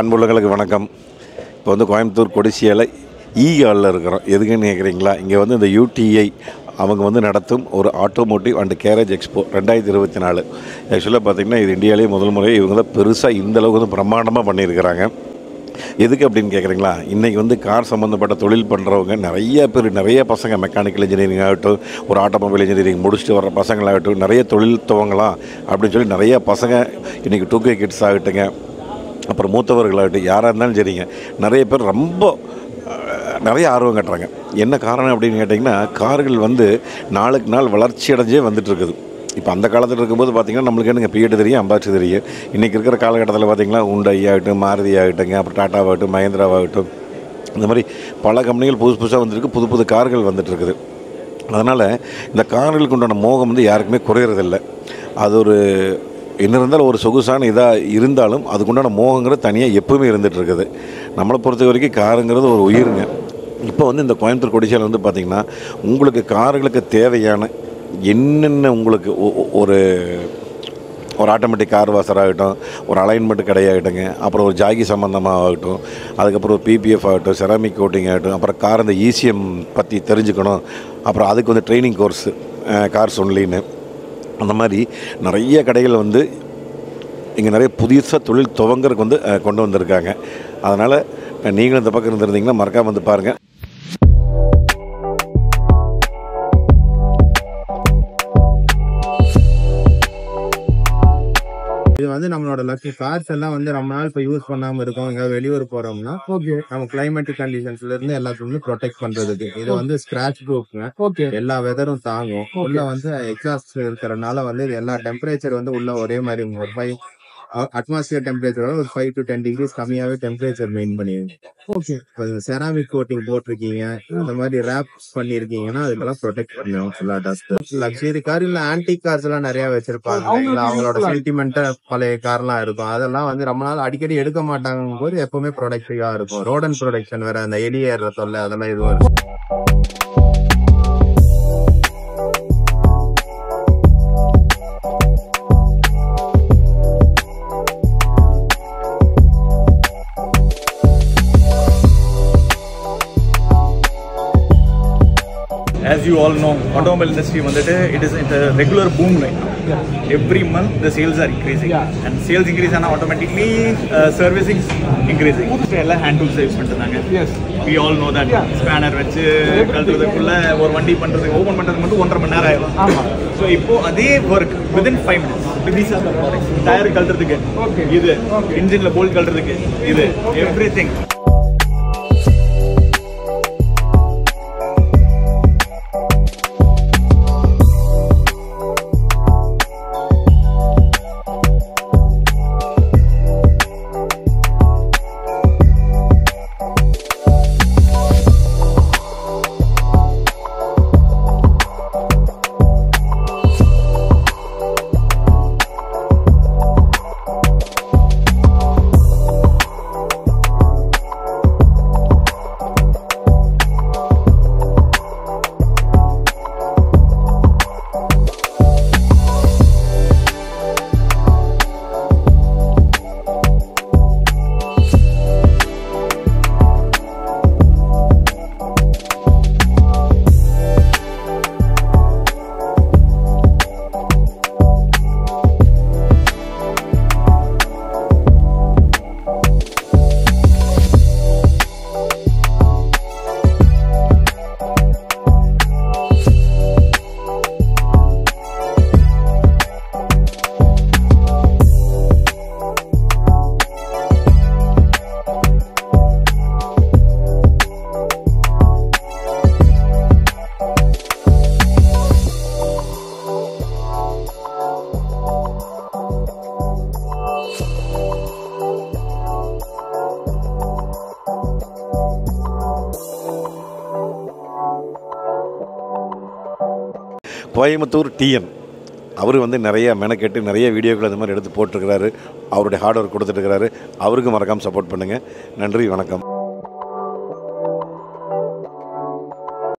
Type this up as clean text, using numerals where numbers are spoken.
அன்புள்ளங்களுக்கு வணக்கம். இப்போ வந்து கோயம்புத்தூர் கொடிசியால ஈகாலில் இருக்கிறோம். எதுக்குன்னு கேட்குறீங்களா? இங்கே வந்து இந்த UTI அவங்க வந்து நடத்தும் ஒரு ஆட்டோமோட்டிவ் அண்ட் கேரேஜ் எக்ஸ்போ 2024. ஆக்சுவலாக பார்த்திங்கன்னா இது இந்தியாவிலேயே முதல் முறையாக இவங்க தான் பெருசாக இந்தளவுக்கு வந்து பிரம்மாண்டமாக பண்ணியிருக்கிறாங்க. எதுக்கு அப்படின்னு கேட்குறீங்களா? இன்றைக்கி வந்து கார் சம்மந்தப்பட்ட தொழில் பண்ணுறவங்க நிறைய பசங்க மெக்கானிக்கல் இன்ஜினியரிங் ஆகட்டும், ஒரு ஆட்டோமொபைல் இன்ஜினியரிங் முடிச்சுட்டு வர பசங்களாகட்டும், நிறைய தொழில் துவங்கலாம் அப்படின்னு சொல்லி நிறைய பசங்க இன்றைக்கி 2K கிட்ஸ் ஆகட்டுங்க, அப்புறம் மூத்தவர்களாகட்டும், யாராக இருந்தாலும் சரிங்க, நிறைய பேர் ரொம்ப நிறைய ஆர்வம் காட்டுறாங்க. என்ன காரணம் அப்படின்னு கேட்டிங்கன்னா, கார்கள் வந்து நாளுக்கு நாள் வளர்ச்சி அடைஞ்சே வந்துட்டுருக்குது. இப்போ அந்த காலத்தில் இருக்கும்போது பார்த்திங்கன்னா நம்மளுக்கு என்னங்க பிஎட்டு தெரியும், அம்பாச்சி தெரியும். இன்றைக்கி இருக்கிற காலகட்டத்தில் பார்த்திங்கன்னா உண்டை ஆகட்டும், மாருதி ஆகட்டுங்க, அப்புறம் டாட்டாவாகட்டும், மஹேந்திராவாகட்டும், இந்த மாதிரி பல கம்பெனிகள் புதுசாக வந்துருக்கு, புது கார்கள் வந்துட்டுருக்குது. அதனால் இந்த கார்களுக்கு உண்டான மோகம் வந்து யாருக்குமே குறையிறதில்லை. அது ஒரு என்ன இருந்தாலும் ஒரு சொகுசான இதாக இருந்தாலும் அதுக்குண்டான மோகங்கிறது தனியாக எப்போவுமே இருந்துகிட்ருக்குது. நம்மளை பொறுத்த வரைக்கும் காருங்கிறது ஒரு உயிருங்க. இப்போ வந்து இந்த கோயம்புத்தூர் கொடிசியால் வந்து பார்த்திங்கன்னா உங்களுக்கு கார்களுக்கு தேவையான என்னென்ன உங்களுக்கு ஒரு ஆட்டோமேட்டிக் கார் வாஷர் ஆகட்டும், ஒரு அலைன்மெண்ட் கடையாகட்டுங்க, அப்புறம் ஒரு ஜாகி சம்மந்தமாக ஆகட்டும், அதுக்கப்புறம் PPF ஆகட்டும், செராமிக் கோட்டிங் ஆகட்டும், அப்புறம் கார் இந்த ECM பற்றி தெரிஞ்சுக்கணும், அப்புறம் அதுக்கு வந்து ட்ரைனிங் கோர்ஸு கார்ஸ் ஒன்லின்னு, அந்த மாதிரி நிறைய கடைகள் வந்து இங்கே நிறைய புதுசாக தொழில் துவங்கறதுக்கு வந்து கொண்டு வந்திருக்காங்க. அதனால் நீங்களும் இந்த பக்கம் இருந்திருந்தீங்கன்னா மறக்காமல் வந்து பாருங்கள். இது வந்து நம்மளோட லக்கி கார்ஸ் எல்லாம் வந்து ரொம்ப நாள் இப்போ யூஸ் பண்ணாம இருக்கோம், எங்க வெளியூர் போறோம்னா நம்ம கிளைமேட்டிக் கண்டிஷன்ஸ்ல இருந்து எல்லாத்துக்கும் ப்ரொடெக்ட் பண்றதுக்கு இது வந்து ஸ்கிராட்ச் ப்ரூஃப்ங்க. எல்லா வெதரும் தாங்கும். உள்ள வந்து எக்ஸாஸ்ட் இருக்கிறதுனால வந்து இது எல்லா டெம்பரேச்சர் வந்து உள்ள ஒரே மாதிரி ஒரு 5 அட்மாஸ்பியர் டெம்பரேச்சரோட ஒரு 5 to 10 degrees கம்மியாவே டெம்பரேச்சர் மெயின் பண்ணிருங்க. செராமிக் கோட்டிங் போட்டிருக்கீங்க, இந்த மாதிரி ரேப் பண்ணிருக்கீங்கன்னா அதுக்கெல்லாம் ப்ரொடெக்ட் பண்ணுவோம் ஃபுல்லா டஸ்ட். லக்ஸரி கார் இல்ல ஆன்டிக் கார்ஸ் எல்லாம் நிறைய வச்சிருப்பாங்க. அவங்களோட சென்டிமெண்ட் பழைய கார்லாம் இருக்கும். அதெல்லாம் வந்து ரொம்ப நாள் அடிக்கடி எடுக்க மாட்டாங்க போது எப்பவுமே ப்ரொடக்டிவா இருக்கும். ரோடன் ப்ரொடக்ஷன் வேற, அந்த எலியேற தொல்லை அதெல்லாம் இதுவும் இருக்கும். As you all know, automobile industry it is in the regular boom right now. Every month the sales are increasing, and sales increase and automatically servicing increasing. Ella hand tools use பண்றாங்க. We all know that. Spanner வச்சு கல்றதுக்குள்ள ஒரு வண்டி பண்றதுக்கு open பண்றது மட்டும் 1.5 மணி நேரம் ஆகும். ஆமா. So இப்போ அதே work within 5 minutes. These are the products. Tire கல்றதுக்கு இது, engineல bolt கல்றதுக்கு இது, everything. கோயம்புத்தூர் TN அவர் வந்து நிறைய மெனக்கெட்டு நிறைய வீடியோக்கள் அந்த மாதிரி எடுத்து போட்டிருக்கிறாரு. அவருடைய ஹார்ட் ஒர்க் கொடுத்துட்டுருக்கிறாரு. அவருக்கு மறக்காமல் சப்போர்ட் பண்ணுங்கள். நன்றி, வணக்கம்.